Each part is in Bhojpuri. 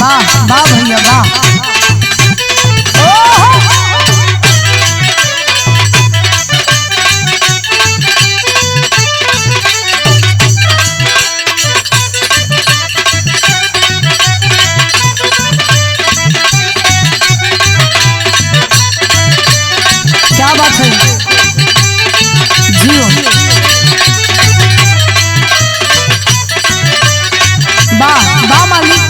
वाह वाह भैया वाह। क्या बात है जियो। वाह वाह मालिक।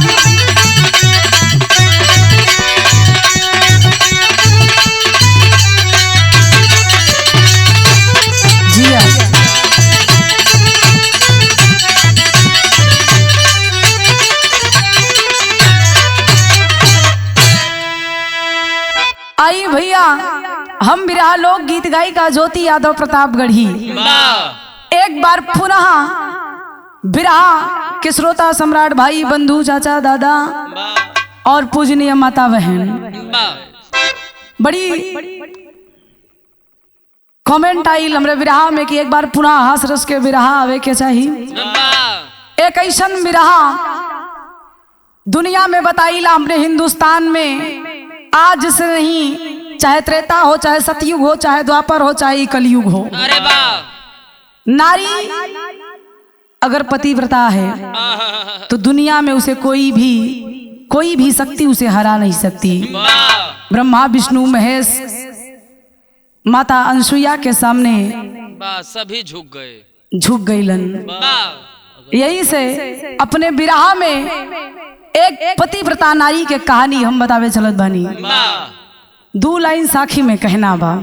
जिया आई भैया, हम बिरहा लोक गीत गायिका ज्योति यादव प्रतापगढ़ी एक बार पुनः बिरहा के श्रोता सम्राट भाई बंधु चाचा दादा और पूजनीय माता बहन बड़ी कमेंट आई हमरे बिरहा में कि एक बार पुनः हास रस के बिरहा आवे के चाहिए। एक ऐसन बिरहा दुनिया में बताइला हमने हिंदुस्तान में आज से नहीं, चाहे त्रेता हो, चाहे सतयुग हो, चाहे द्वापर हो, चाहे कलयुग हो। अरे नारी अगर पतिव्रता है तो दुनिया में उसे कोई भी शक्ति उसे हरा नहीं सकती। ब्रह्मा विष्णु महेश माता अनसुईया के सामने सभी झुक गईलन। यही से अपने बिरहा में एक पतिव्रता नारी के कहानी हम बतावे चलत बानी। 2 लाइन साखी में कहना बा।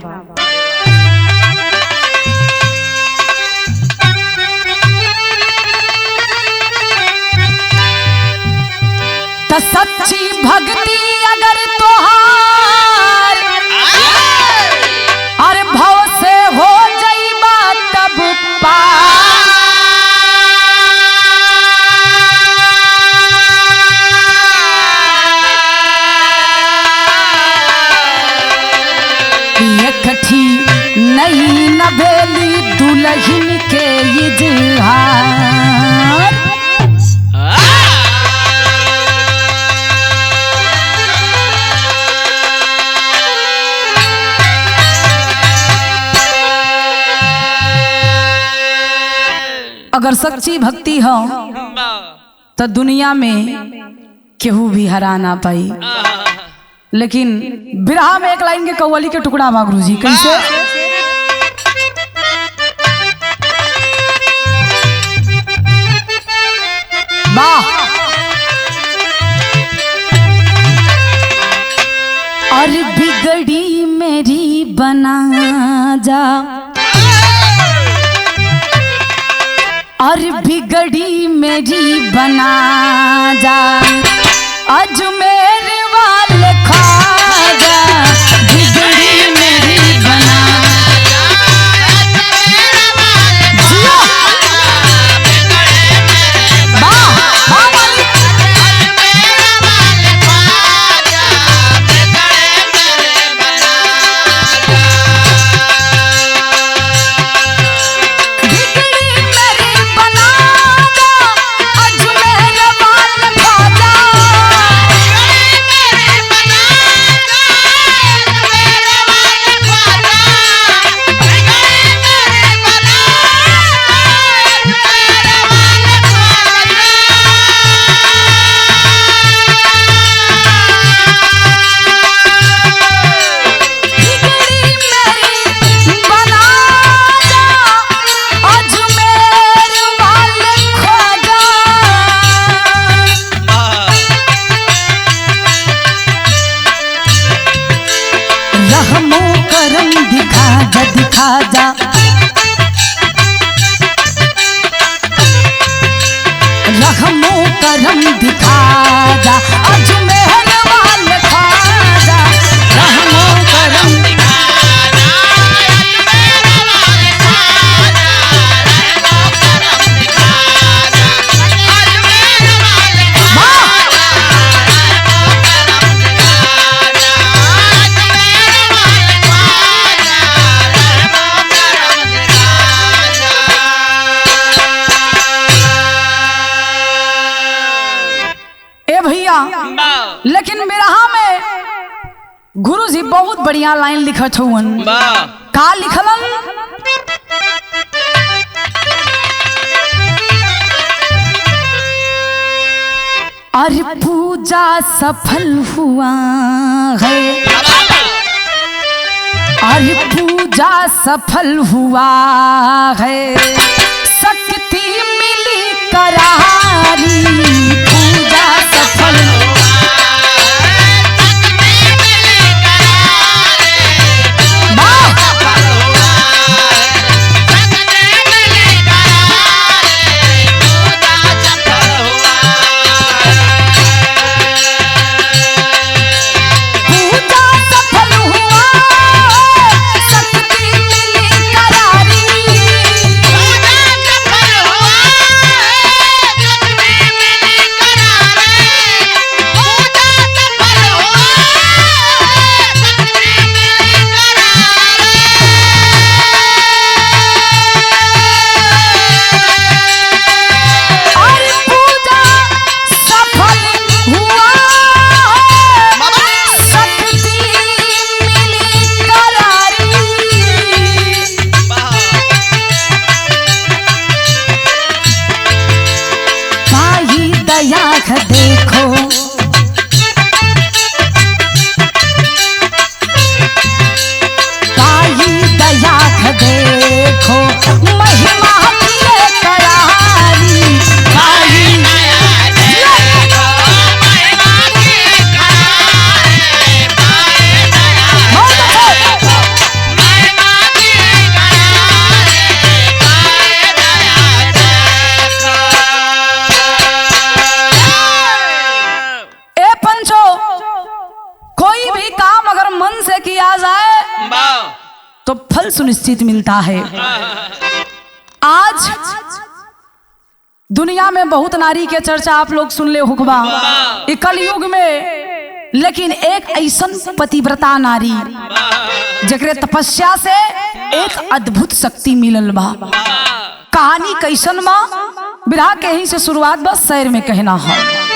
त सच्ची भक्ति अगर तोहार अरे भव से हो जाइबा तब एकठी नई नवेली दुल्हन के इजहार। अगर सच्ची भक्ति हो तो दुनिया में केहू भी हरा ना पाई। लेकिन बिरहा में एक लाइन के कव्वाली के टुकड़ा बा गुरुजी, कैसे? वाह। और बिगड़ी मेरी बना जा, और बिगड़ी मेरी बना जा, अजमेर वाले ख्वाजा बिगड़ी मेरी बना जा। बहुत बढ़िया लाइन लिखत हुवन। वाह का लिखलन? अरे पूजा सफल हुआ है, अरे पूजा सफल हुआ है, शक्ति मिली करारी, पूजा सफल देखो, काई दया देखो, महिमा की करारी, काई किया जाए तो फल सुनिश्चित मिलता है। आज दुनिया में बहुत नारी के चर्चा आप लोग सुन ले हुकबा कलयुग में, लेकिन एक ऐसन पतिव्रता नारी जकरे तपस्या से एक अद्भुत शक्ति मिलल बा। कहानी कैसन बा बिरहा के ही से शुरुआत बस शहर में कहना है।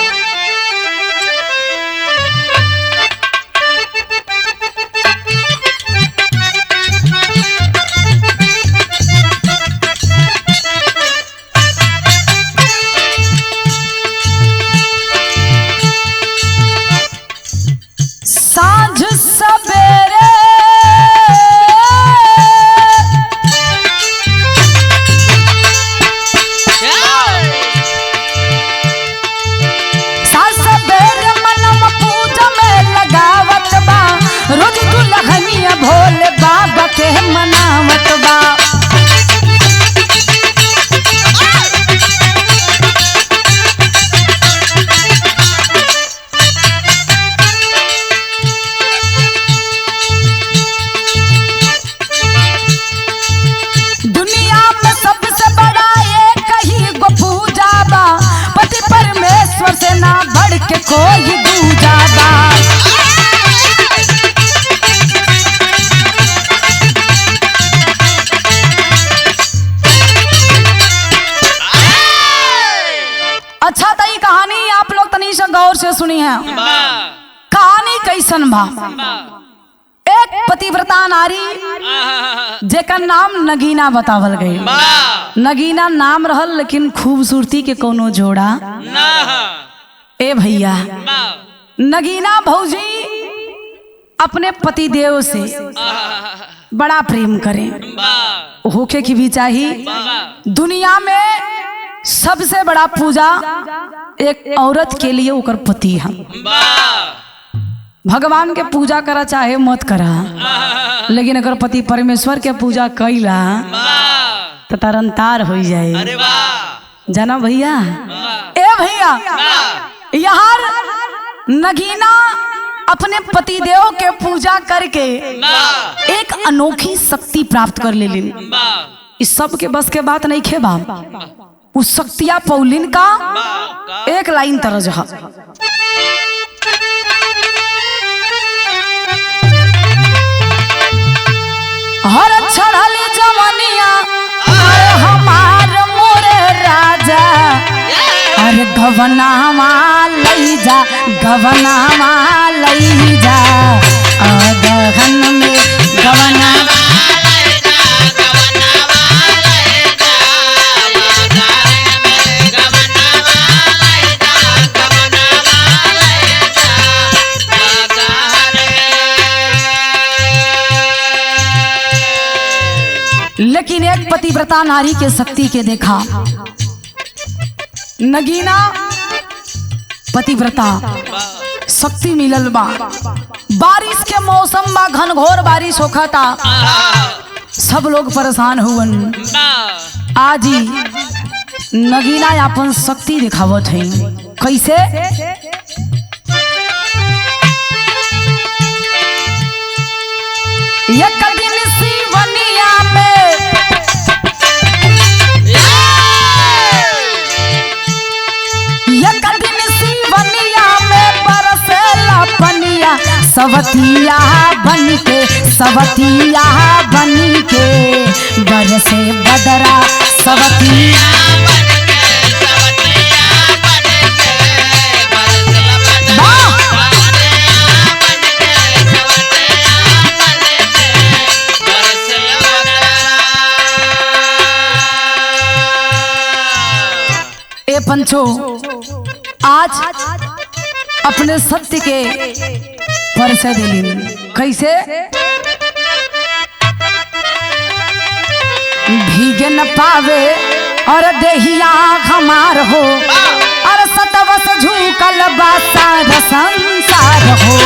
साँझ सवेरे साँझ सवेरे मनम पूजा में लगावत बा, रोज दुल्हनिया भोले बाबा के मनावत बा। से ना बढ़ के कोई दूजा बा। अच्छा तो ये कहानी आप लोग तनी से गौर से सुनी है। कहानी कैसन बा? एक पतिव्रता नारी जेकर नाम नगीना बतावल गई। नगीना नाम रहल लेकिन खूबसूरती के कोनो जोड़ा ए भैया। नगीना भौजी अपने पति देव से बड़ा प्रेम करें, होके की भी चाहिए। दुनिया में सबसे बड़ा पूजा एक औरत के लिए ओकर पति है। भगवान के पूजा करा चाहे मत करा, लेकिन अगर पति परमेश्वर के पूजा कैला तो तरनतार हो जाए। जाना भैया? ए भैया, यहाँ नगीना अपने पतिदेव के पूजा करके एक अनोखी शक्ति प्राप्त कर ले। इस सब के बस के बात नहीं खे बा। उस शक्तिया पौलिन का एक लाइन तरज है। हर चढ़ल जवनिया हमार मोरे राजा, अरे गवनामा लई जा, गवनामा लई जा, गहन में गवना लेकिन एक पतिव्रता नारी के शक्ति के देखा। नगीना पतिव्रता शक्ति मिलल बा। बारिश के मौसम बा, घनघोर बारिश होखता, सब लोग परेशान हुवन। आज ही नगीना अपन शक्ति दिखावत है। कैसे? एक दिन सिवनिया में एक दिन सिवनिया में बरसेला पनिया, सवतिया बन के बरसे बदरा सवतिया ए पंचो आज अपने सत्य के परिचय दिली। कैसे? भीगे न पावे और देहिया हमार हो, और सतवस झुकल बा सारा संसार हो।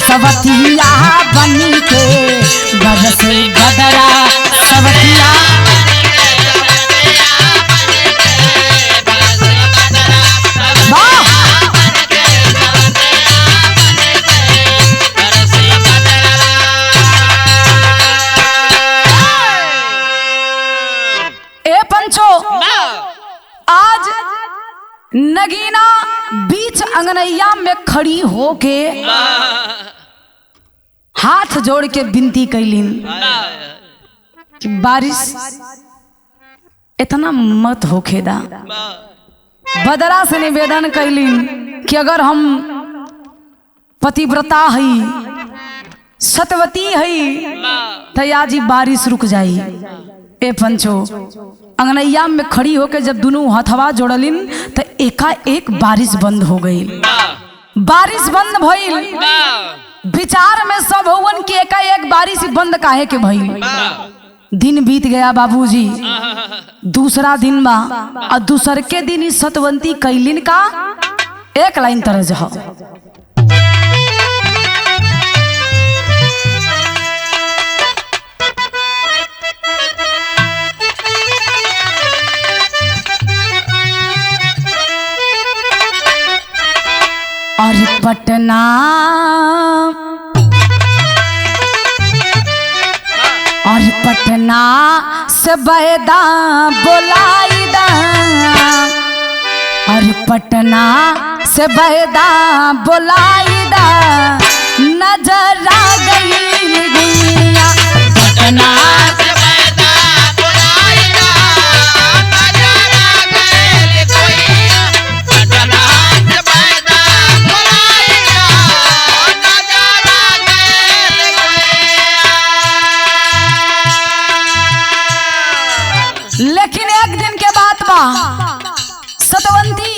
सवतिया बन के बरसे बदरा सवतिया ए पंचो आज नगीना बीच अंगनैया में खड़ी होके हाथ जोड़ के विनती कैलीन कि बारिश इतना मत होखेदा। बदरा से निवेदन कैलीन कि अगर हम पतिव्रता हई, सतवती हई, तो आज ही बारिश रुक जाई। ए पंचो अंगनैया में खड़ी होके जब दोनों हथवा जोड़लिन तो एकाएक बारिश बंद हो गई। बारिश बंद भइल, विचार में सब हुवन कि एकाएक बारिश बंद काहे के भइल। दिन बीत गया बाबूजी, दूसरा दिन बा और दूसर के दिन सतवंती कैलिन का एक लाइन तरज हो। और पटना और पटना से बैदा बोलाईदा, और पटना से बैदा बोलाईदा, नजर आ गई गुड़िया पटना से बैदा बोलाईदा, नजर आ गई गुड़िया पटना से बैदा बोलाईदा, नजर आ गई गुड़िया। लेकिन एक दिन के बात बा, सतवंती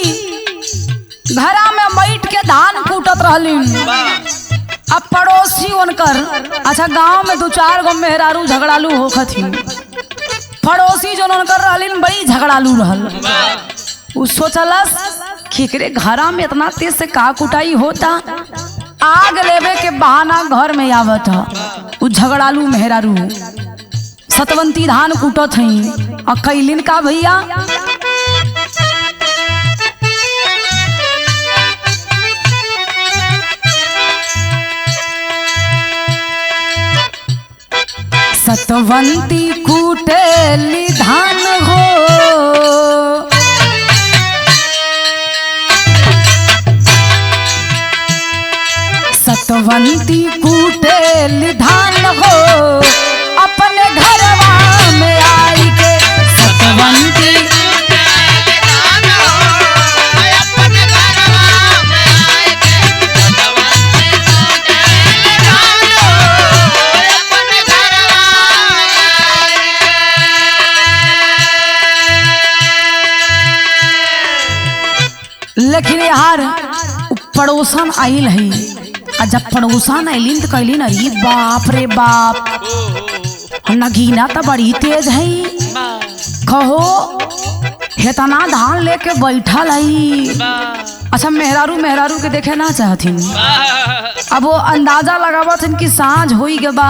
घरा में बैठ के धान कूटत रहलीन। अब पड़ोसी उनकर, अच्छा गांव में दो चार गो मेहरारू झगड़ालू होखथिन, पड़ोसी जो उनकर रहलीन बड़ी झगड़ालू रहल। उ सोचलस कि एकरे घरा में इतना तेज से का कुटाई होता, आग लेवे के बहाना घर में आवत ह। उ झगड़ालू मेहरारू सतवंती धान कूटत हई और कैलिन का भैया सतवंती कूटे धान हो सतवंती कूटे धान हो अपने घरवा में आई के सतवंती लेकिन यार पड़ोसन आइल है आ जब पड़ोसन आइलिन तो कहलिन अरे बाप रे बाप नगीना तो बड़ी तेज है कहो हेतना धान लेके बैठल है। अच्छा मेहरारू मेहरारू के देखे ना चाहथिन अब वो अंदाजा लगावत कि साँझ होई के बा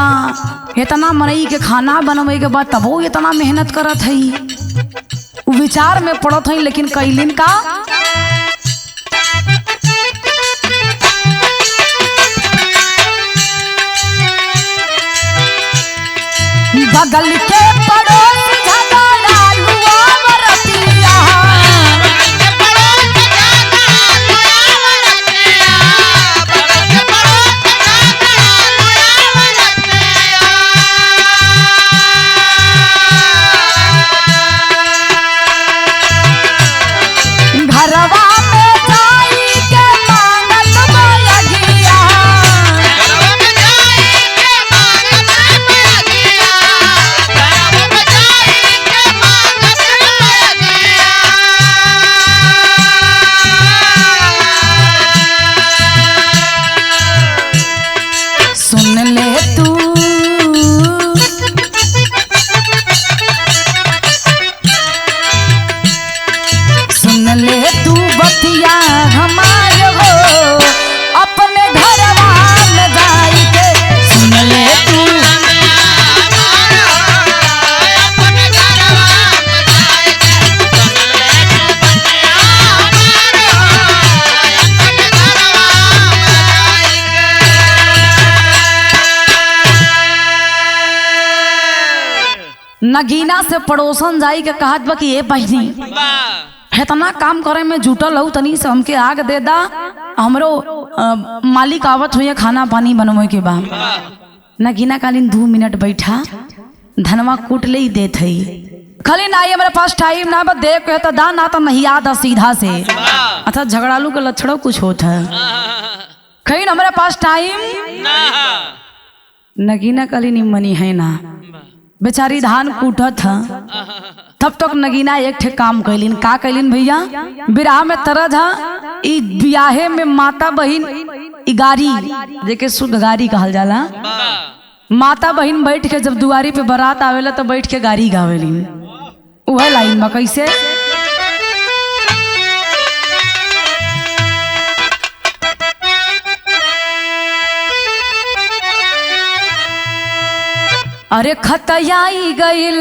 इतना मनई के खाना बनवे के बाद तब वो इतना मेहनत करत है विचार में पड़त है। लेकिन कैलिन का बगल के पड़ोस झगड़ालुआ बरतिया घरवा में जाई के मांगल बयगिया सुन ले तू सुन ले तू बतिया हमार हो अपने घरवा में जाई के सुन ले तू नगीना से पड़ोसन जाई के कहत बा कि ए बहनी इतना काम करे में जुटल हो तनी से हमके आग दे दा हमरो मालिक आवत हुए खाना पानी बनवे के बा। नगीना कालीन 2 मिनट बैठा धनवा कूट ले देत है खाली ना हमारे पास टाइम ना बस देख कहता दा ना तो नहीं याद सीधा से। अच्छा झगड़ालू के लक्षणों कुछ होता है कहीं हमारे पास टाइम नगीना कालीन मनी है ना बेचारी धान कूटत था तब तक नगीना एक ठे काम कैलिन का कैलिन भैया बिराह में तरह था ई बियाहे में माता बहिन गारी जेके शुद्ध गारी कहल जाला माता बहिन बैठ के जब दुआरी पे बारात आवेला तो बैठ के गारी गावेलिन वह लाइन में कैसे अरे खतयाई गइल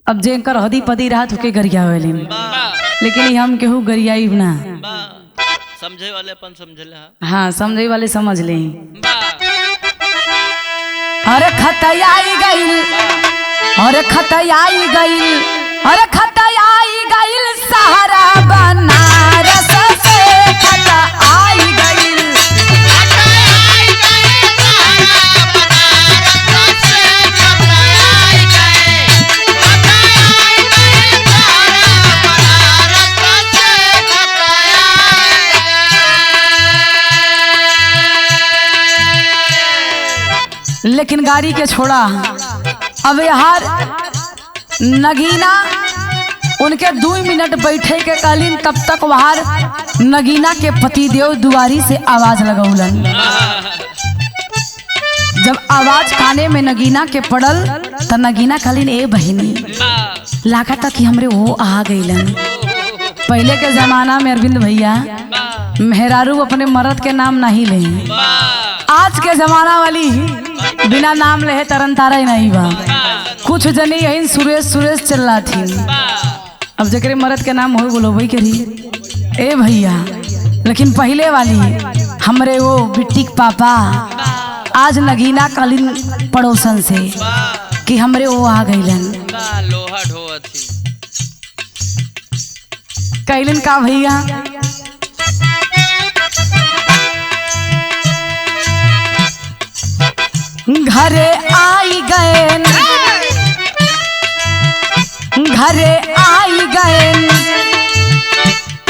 अब जेकर हदी पदी रहा तुके गरिया वेलिन लेकिन हम केहू गरियाई ना समझे वाले अपन समझला हाँ समझे वाले समझ ले। अरे खतयाई गइल अरे खतयाई गइल अरे खतयाई गइल सहारा बनारस से खतयाई गइल लेकिन गाड़ी के छोड़ा अब यार नगीना उनके 2 मिनट बैठे के कालीन तब तक वहां नगीना के पतिदेव दुआरी से आवाज लगौलन। जब आवाज काने में नगीना के पड़ल तो नगीना कालीन ए बहिनी लागत कि हमरे वो आ गईलन। पहले के जमाना में अरविंद भैया मेहरारू अपने मर्द के नाम नहीं ले आज के जमाना वाली बिना नाम ले तरन तारा ही नहीं बा कुछ जनी यही सुरेश सुरेश चल रहा थी अब जकरे मर्द के नाम हो बोलो वही करी ए भैया। लेकिन पहले वाली हमरे वो बिट्टी के पापा आज नगीना कालीन पड़ोसन से कि हमरे वो आ गईलन लोहा ढोआ थी कैलन का भैया घरे आई गए घरे आई गए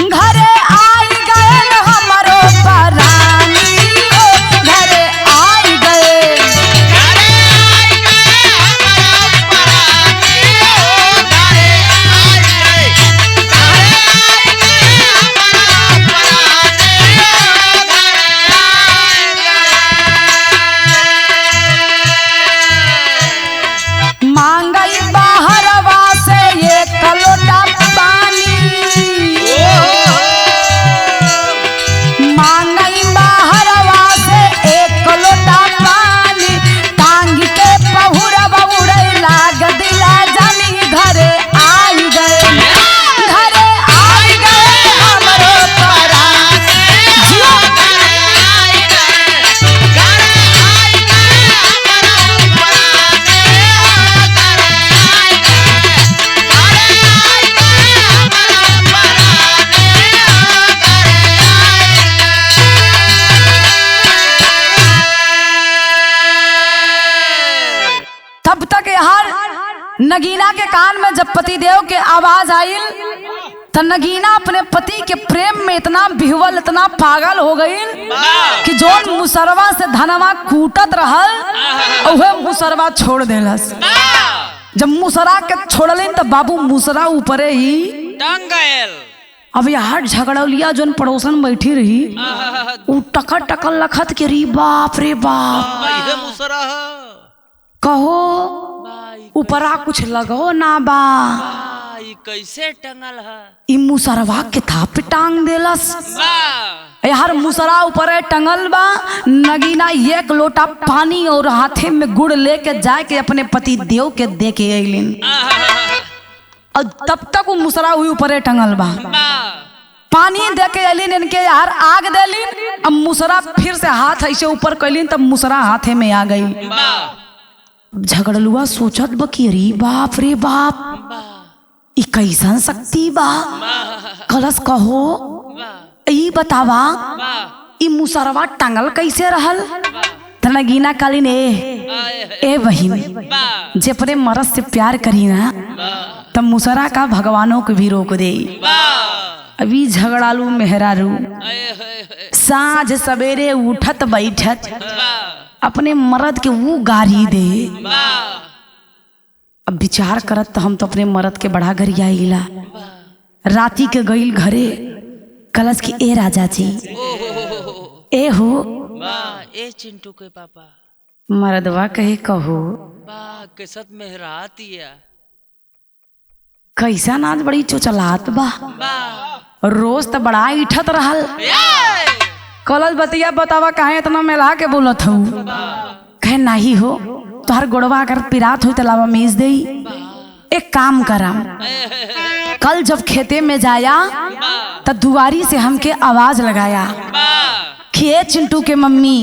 घरे आई गए हमारो परानी हो घरे आई गए मांगई बाहरवा से एक लोटा पानी मांगई बाहरवा से एक लोटा पानी टांग के पहुरवा उड़े लाग दिला जानी घरे आई गए हमरो परानी तब तक यार नगीना के कान में जब पतिदेव के आवाज आयल तो नगीना अपने पति के प्रेम में इतना बिहवल इतना पागल हो गई कि जोन मुसरवा से धनवा कूटत रहल उहे मुसरवा छोड़ देलस। जब मुसरा के छोड़लिन तो बाबू मुसरा ऊपरे ही टंग गयल। अब यार झगड़ौलिया जोन पड़ोसन बैठी रही उ टकर टकर लखत के री बाप रे बाप इहे मुसरा ह कहो ऊपरा कुछ लगो ना बा ई कैसे टंगल ह इ मुसरवा के था पे टांग देलस। वाह यार मुसरा ऊपर टंगल बा नगीना एक लोटा पानी और हाथे में गुड़ लेके जाके अपने पति देव के दे के अइलिन और तब तक वो मुसरा हुई ऊपर टंगल बा पानी दे के अलिन इनके यार आग देलिन। अब मुसरा फिर से हाथ ऐसे ऊपर कैलिन तब मुसरा हाथे में आ गई। झगड़लुआ सोचत बा कि अरे बाप रे बाप ई कैसन शक्ति बा कलश कहो ई बतावा ई मुसरवा टंगल कैसे रहल त नगीना कालीन ए बहिन जे अपने मर्द से प्यार करी ना तब मुसरा का भगवानों को भी रोक दे। अभी झगड़ालू मेहरारू साँझ सवेरे उठत बैठत अपने मर्द के वो गारी दे। अब विचार करत तो हम तो अपने मर्द के बड़ा घर आइला राती के गईल घरे कलश की ए राजा जी ए हो ए चिंटू के पापा मर्दवा कहे कहो वाह कैसत मेहरातिया कैसा नाच बड़ी चोचलात बा रोज तो बड़ा इठत रहल कलश बतिया बतावा काहे इतना मेला के बोलत हूँ कहे नहीं हो तोहर गोड़वा अगर पिरात हो तो लावा मेज दे। एक काम करा कल जब खेते में जाया तो दुआरी से हमके आवाज लगाया कि ए चिंटू के मम्मी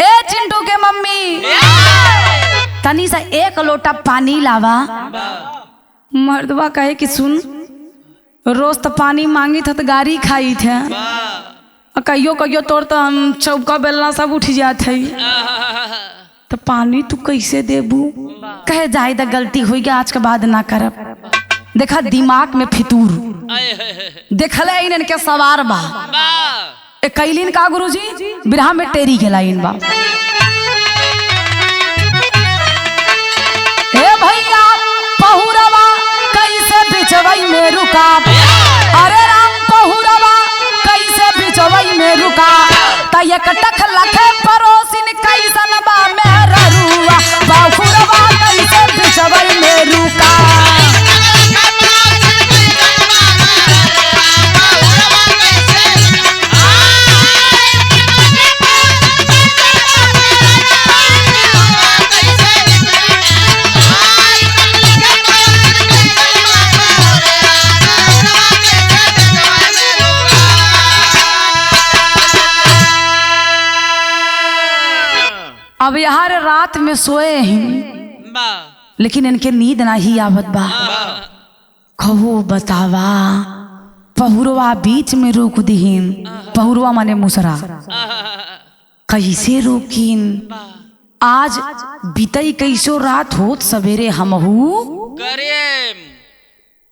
ए चिंटू के मम्मी तनी सा एक लोटा पानी लावा। मर्दवा कहे कि सुन रोज तो पानी मांगी था तो गाड़ी खाई थे कहियो कहियो तोर तो हम चौका बेलना सब उठ जाते तो पानी तू कैसे देबू कहे जाए तो गलती हुई गया आज के बाद ना करब। देखा दिमाग में फितूर देखले इनके सवार बा ए कैलिन का गुरुजी बिरहा में टेरी के लाइन बा हे भैया पहुरवा कैसे बिचवई में रुका अरे राम पहुरवा कैसे बिचवई में रुका त एक टक लखे परोसिन कैसन बा मेरा रुआ पहुरवा कैसे बिचवई में रुका। अब यार रात में सोए हैं बा लेकिन इनके नींद नहीं आवत बा। कहू बतावा पहुरवा बीच में रोक दीन। पहुरवा माने मुसरा कैसे रोकिन। आज बीतई कैसो रात होत सवेरे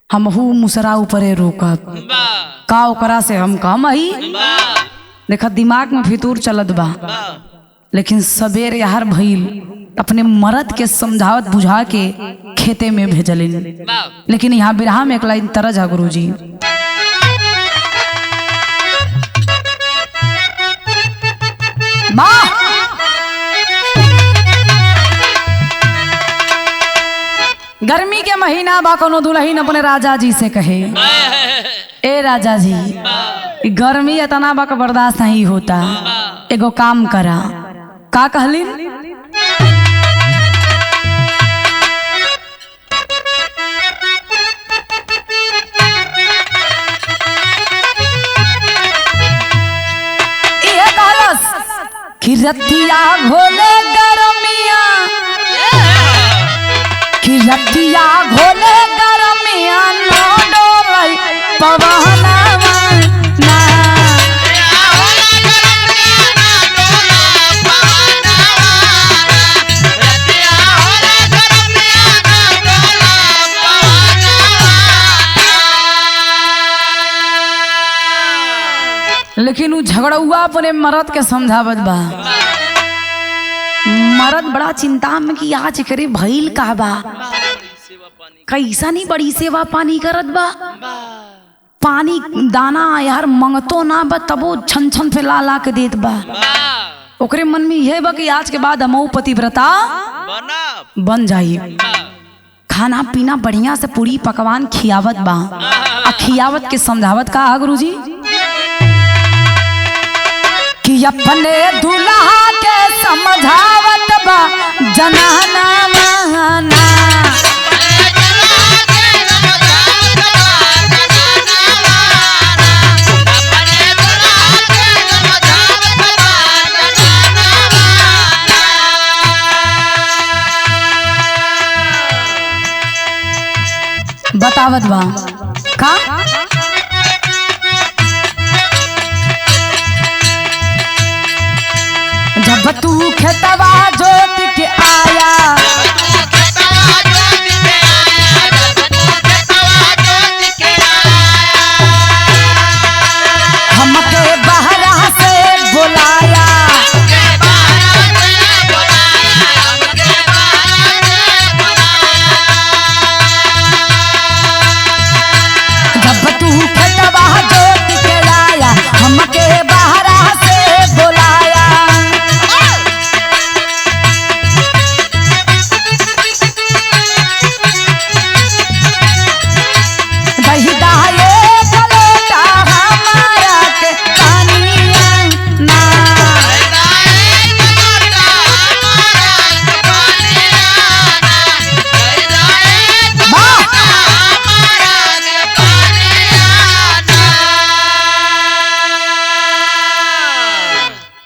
हमहू मुसरा ऊपरे रोकत बा का ओकरा से हम कम ही। देखा दिमाग में फितूर चलत बा लेकिन सवेरे यार भइल अपने मर्द के समझावत बुझा के खेते में भेजलिन। लेकिन यहाँ बिरहा में एक लाइन तरज है गुरुजी। माँ गर्मी के महीना बा कोनो दुल्हन अपने राजा जी से कहे ए राजा जी गर्मी इतना बा बर्दाश्त नहीं होता एगो काम करा। का कहलिन ये कहलस कि रतिया घोले गरमिया कि रतिया घोले गरमिया नो डोलई पवनवा ना। लेकिन उ झगड़ुआ अपने मर्द के समझावत बा। मर्द बड़ा चिंता में कि आज करे भइल का बा कैसा नहीं बड़ी सेवा पानी करत बा। पानी दाना यार मंगतो ना बा तबो छन छन पे ला ला के देत बा। ओकरे मन में यह बा कि आज के बाद हमऊ पतिव्रता बन जाई। खाना पीना बढ़िया से पूरी पकवान खियावत बा। आ खियावत के समझावत का गुरुजी कि अपने दूल्हा के समझावत बा जनाना माना। बतावत बा का जब तू खेतवा जोत के आया हमके बहरा से बुलाया जब तू खेतवा जोत के आया हमके बहरा से बुलाया।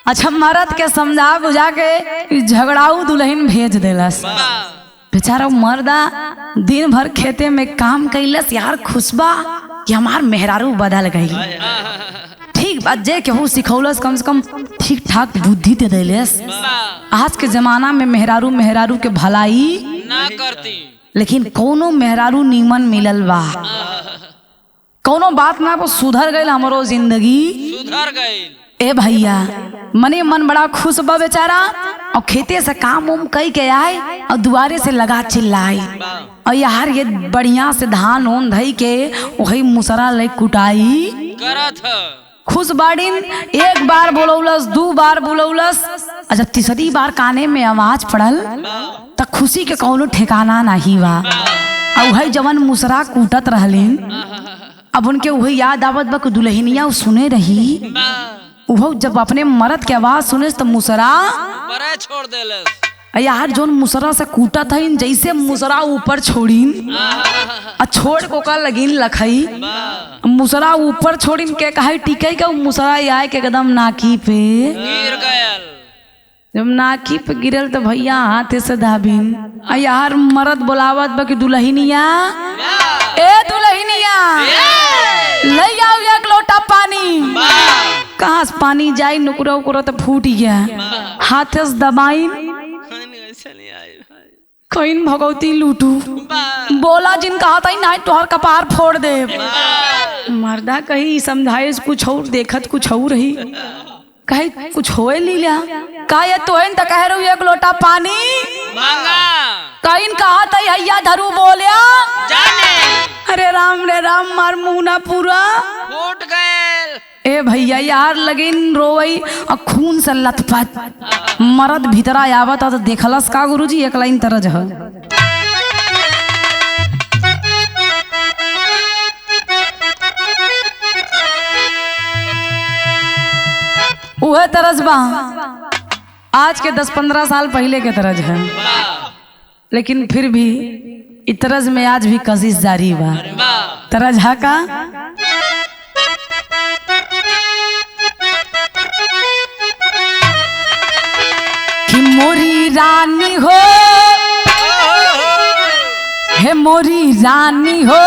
अच्छा मर्द के समझा बुझा के झगड़ाऊ दुल्हन भेज देलस। बेचारा मर्दा दिन भर खेते में काम कैलस यार खुशबा कि हमार मेहरारू बदल गई। ठीक बात जे केहू सिखौलस कम से कम ठीक ठाक बुद्धि दे देलस। आज के जमाना में मेहरारू मेहरारू के भलाई ना करती लेकिन कोनो मेहरारू नीमन मिलल बा। कोनो बात ना वो सुधर गई हमरो जिंदगी सुधर गई। ए भैया मने मन बड़ा खुश बा बेचारा और खेते से काम उम कई के आए और दुआरे से लगा चिल्लाए और यार ये बढ़िया से धान ओन धई के वही मुसरा ले कुटाई करत ह। खुश बाड़ीन एक बार बोलौलस दू बार बोलौलस और जब तीसरी बार काने में आवाज पड़ल त खुशी के कौनो ठिकाना नहीं बा। और वही जवन मुसरा कूटत रहलिन अब उनके वही याद आवत बा कि दुल्हनिया सुने रही। वो जब अपने मर्द के आवाज सुने तो मुसरा बड़ा छोड़ देलस। यार जोन मुसरा से कूटा था जैसे मुसरा ऊपर छोड़ीन आ छोड़ को का लगिन लखई मुसरा ऊपर छोड़ीन के कहे टिके का मुसरा आए के एकदम नाकी पे गिर गयल। जब नाकी पे गिरल तो भैया हाथे से दाबिन आ यार मरद बोलावत बा कि दुल्हनिया ए दुल्हनिया ले आओ एक लोटा पानी। कहाँ से पानी जाई नुकरा उकरा तो फूट गया हाथे से दबाइन कहीं भगवती लूटू बोला जिन कहा था ना तोहर कपार फोड़ दे। मर्दा कही समझाए कुछ और देखत कुछ और रही कहे कुछ होए लीला का ये तोहन त कह रही एक लोटा पानी मांगा कहीं कहा था हैया धरू बोलिया जाने अरे राम मार मुना पूरा फूट गए। ए भैया यार लगिन रोवई और खून से लथपथ मरद भीतरा आवत तो देखलस का गुरुजी एक लाइन तरज है वह तरज बा आज के 10-15 साल पहले के तरज है लेकिन फिर भी इस तरज में आज भी कशिश जारी बा। तरज है का कि मोरी रानी हो हे मोरी रानी हो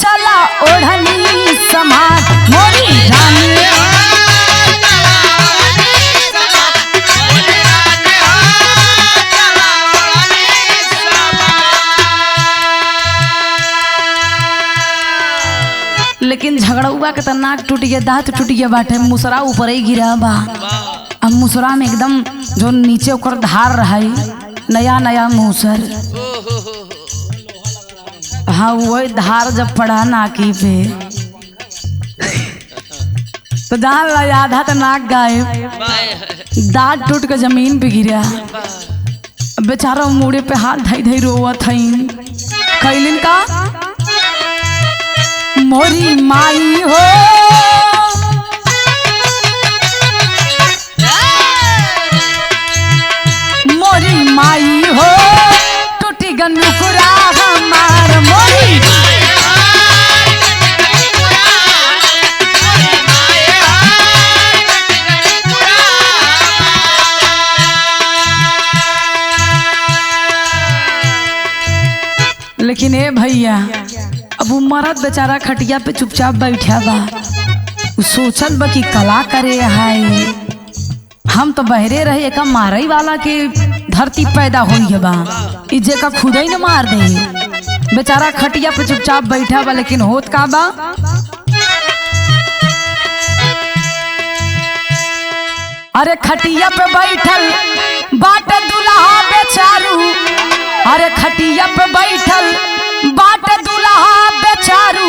चला ओढ़नी समाज मोरी रानी लेकिन झगड़ुआ के तो नाक टूट गया दांत टूट गया बाटे मुसरा ऊपर ही गिरा बा। अब मुसरा में एकदम जो नीचे ओकर धार रहा नया नया मूसर हाँ वही धार जब पड़ा नाकी पे तो दाल आधा तो नाक गायब दांत टूट के जमीन पे गिरा बेचारा मुड़े पे हाथ धई धई रोवत हईन कैलिन का मोरी माई हो मोरी माई हो टूटी गनुकुरा हमार मोरी लेकिन ए भैया अब वो मरद बेचारा खटिया पे चुपचाप बैठा बा सोचल बा कि कला करे हाय हम तो बहरे रहे का मारई वाला के धरती पैदा होई बा इजे का खुद ही न मार दे बेचारा खटिया पे चुपचाप बैठा बा लेकिन होत का बा अरे खटिया पे बैठल बाट दुल्हा बेचारू अरे खटिया पे बैठल बाट दुल्हा बेचारू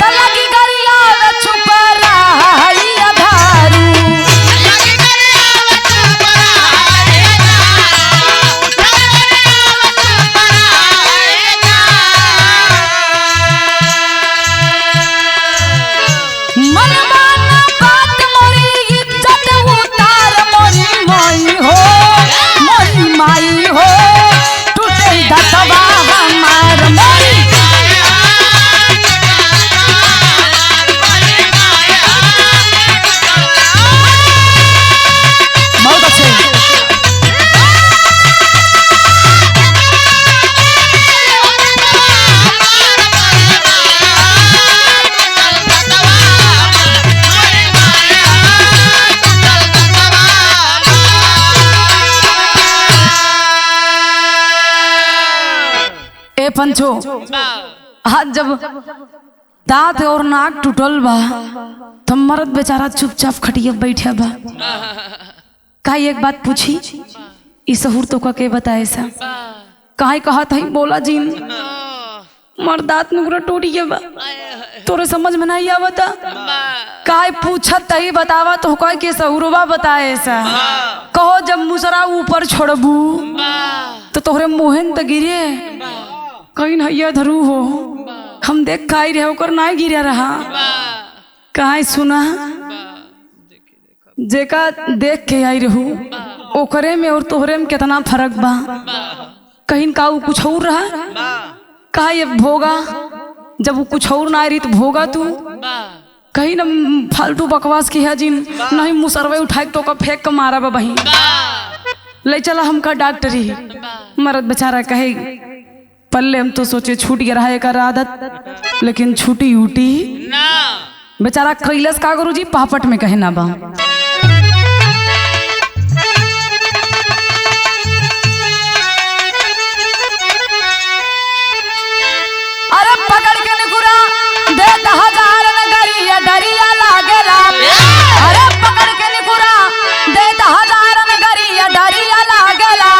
त लगी गरिया वे चुप रही अधारू मन माना बात मोरी इज्जत उतार मोरी माई हो मोरी माई हो टूटे दतवा हमार मोरी बहुत अच्छे ए पंचो आज जब दांत और नाक टूटल बा तो मर्द बेचारा चुपचाप खटिया बैठा बा का एक बात पूछी इस सहूर तो का के बताए सा काहे कहा था बोला जीन मर्दात नुकरा टूट गया बा तोरे समझ में नहीं आवता काय पूछत ही बतावा तो कह के सहूरवा बताए सा कहो जब मुसरा ऊपर छोड़बू तो तोहरे मोहन त गिरे कहीं नैया धरू हो हम देख खाई रहे ओकर ना गिरा रहा कहा सुना जेका देख के आई रहू ओकरे में और तोहरे में कितना फर्क बा कहीं का कुछ और रहा कहा ये भोगा जब वो कुछ और ना रही तो भोगा तू कहीं ना फालतू बकवास की है जिन नहीं मुसरवे उठाए तो का फेंक के मारा बा बही ले चला हमका डॉक्टरी मरद बेचारा कहे पल्ले हम तो सोचे छूट गया रहा एक आदत लेकिन छूटी उटी ना बेचारा कैलस का गुरुजी पापट में कहे ना बा अरे पकड़ के निकुरा दे 10,000 नगरिया डरिया लागेला अरे पकड़ के निकुरा दे 10,000 नगरिया डरिया लागेला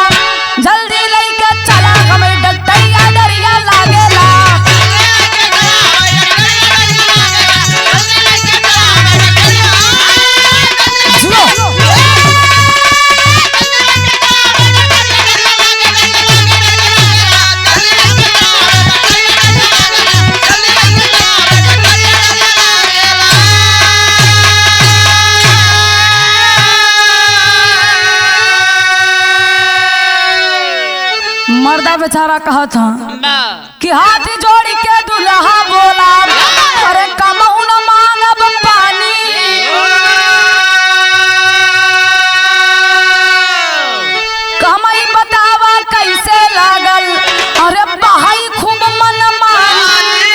जल्दी लेके चला हमें डटैया डरिया लागेला मर्दा बेचारा कहा था कि हाथी जोड़ी के दुल्हा बोला अरे कमऊ न मांगब पानी कमई बतावा कैसे लागल अरे बहाई खूब मन मानी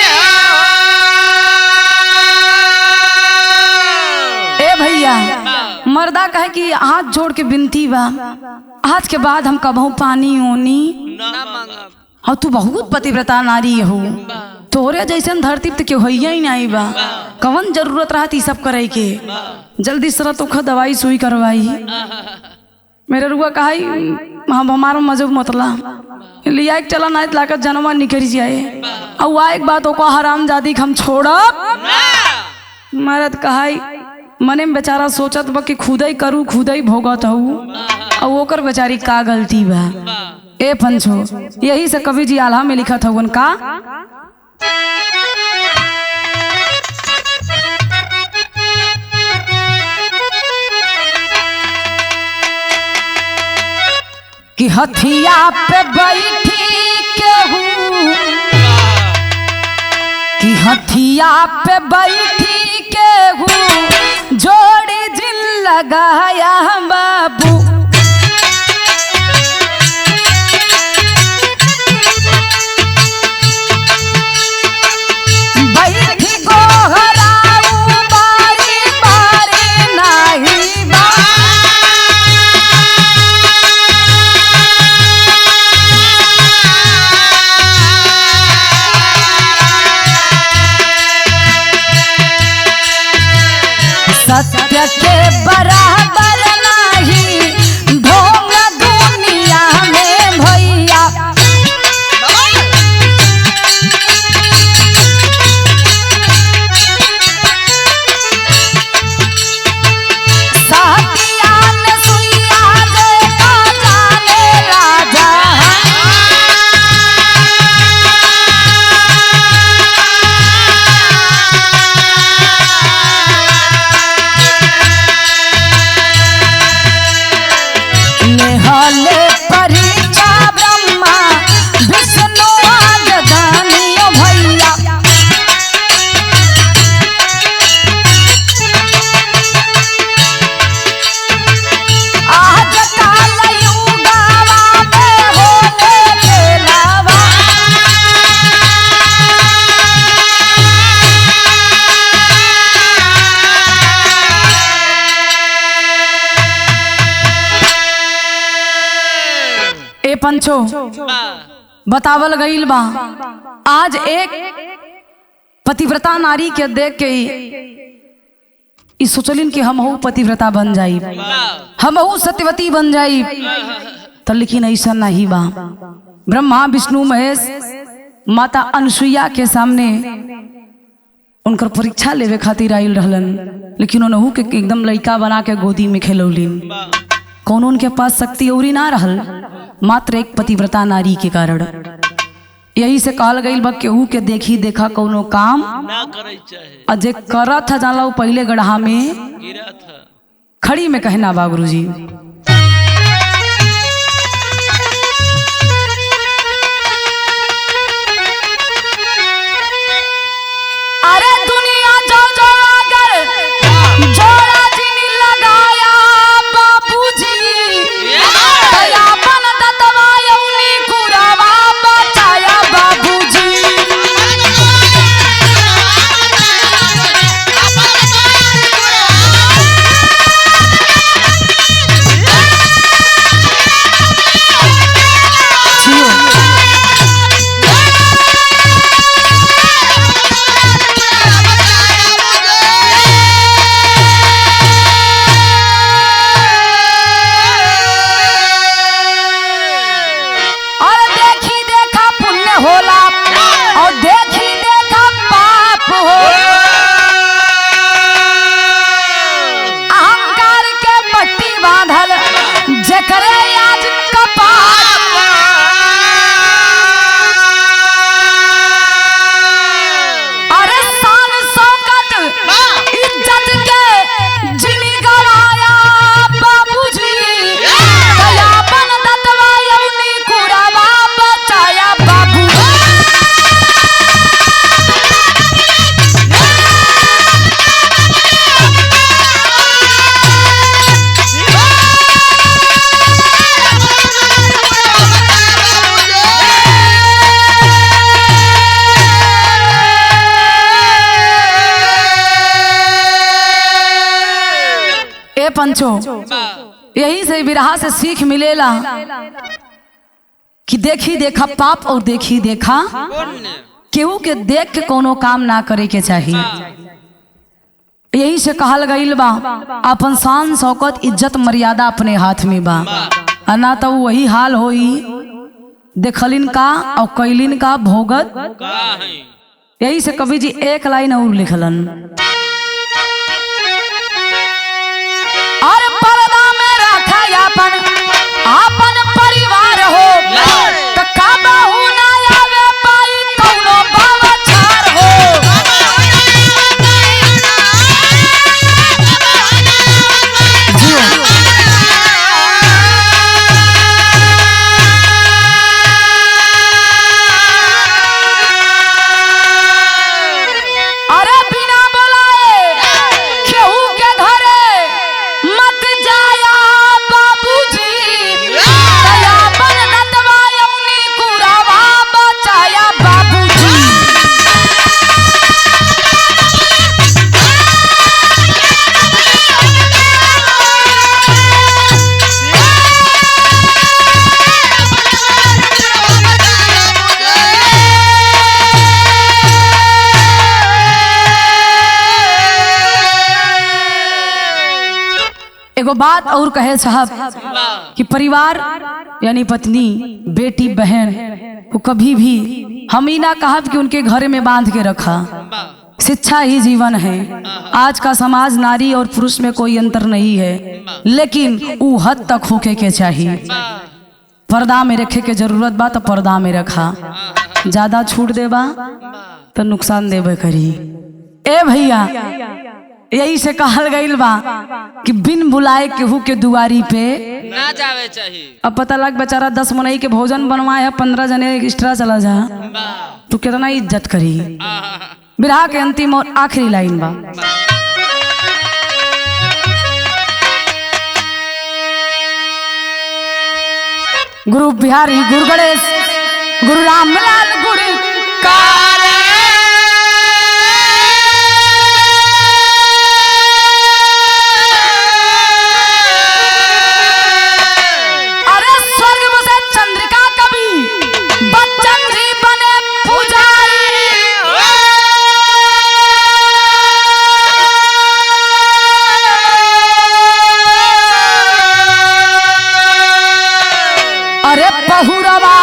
ए भैया मर्दा कहे कि हाथ जोड़ के विनती बा आज के बाद हम कबहू पानी ओनी ना मांगब हाँ तू बहुत पतिव्रता नारी हो तोरे जैसन धरती पे क्यों होइया ही नहीं बा कवन जरूरत रहा थी सब करे के जल्दी सरा तो खा दवाई सुई करवाई मेरे रुआ कहा हम हमारा मजब मतला लिया एक चला ना लाकर जनवा निकल जाए और आ एक बात को हराम जादी हम छोड़ब मरद कहा मने में बेचारा सोचत बा कि खुदई करू खुदई भोगत हूँ और ओकर बेचारी का गलती बा ए पंचो यही से कवि जी आल्हा में लिखा था उनका कि हथिया पे बैठी केहू कि हथिया पे बैठी केहू जोड़ी जिन लगाया बाबू बैठी को हराऊ बारी बारी नहीं बा सत्य के बराबर नहीं ढोंग दुनिया में भैया साथियान सुइया दे का जाने राजा नेहले परीक्षा ब्रह्मा विष्णु आज दानियो भैया आज काल युगावा में होले खेलावा ए पंचो बतावल गईल बा आज एक पतिव्रता नारी के देख के ई सोचलिन कि हमहू पतिव्रता बन जाई हमहू सत्यवती बन जाई तो लेकिन ऐसा नहीं बा ब्रह्मा विष्णु महेश माता अनसुईया के सामने उनकर परीक्षा लेवे खातिर आयल रहलन लेकिन उन्होंने के एकदम लड़का बना के गोदी में खेलौलिन कौन उनके पास शक्ति औरी ना रहल मात्र एक पतिव्रता नारी के कारण यही से कहल गई बा केहू के देखी देखा कोनो काम ना करे चाहे अजे करत था जानला पहले गढ़ा में गिरा था खड़ी में कहना बा गुरुजी अरे दुनिया जो जो आगे ए पंचो, यही से विरहा से सीख मिलेला कि देखी देखा पाप और देखी देखा केहू के देख के कोनो काम ना करे के चाहिए। यही से कहल गईल बा अपन शान शौकत इज्जत मर्यादा अपने हाथ में बा, ना तो वही हाल होई देखलिन का और कैलिन का भोगत। यही से कवि जी एक लाइन और लिखलन, और पर्दा में रखा अपन अपन परिवार हो तो काबू ना आवे पाई कौनो बावछार हो। अरे बिना बुलाए केहू के घरे मत जाया बाबूजी, दया बन नतवाया उनी कुरावा बचाया बाबूजी। एगो बात और कहे साहब कि परिवार यानी पत्नी बेटी बहन को कभी भी हम ही ना कहा कि उनके घर में बांध के रखा। शिक्षा ही जीवन है। आज का समाज नारी और पुरुष में कोई अंतर नहीं है, लेकिन वो हद तक होके के चाहिए। पर्दा में रखे के जरूरत बा तो पर्दा में रखा, ज्यादा छूट देबा तो नुकसान देबे करी। ए भैया, यही से कहल गईल बा कि बिन बुलाए केहू के दुआरी पे ना जावे चाहिए। अब पता लग बेचारा 10 मनई के भोजन बनवाए 15 जने एक्स्ट्रा चला जा तो कितना इज्जत करी। विरहा के अंतिम और आखिरी लाइन बा, गुरु बिहारी गुरु गणेश गुरु रामलाल गुरु कारे। अरे स्वर्ग में से चंद्रिका कवि बच्चन जी बने पुजारी। अरे बहुरवा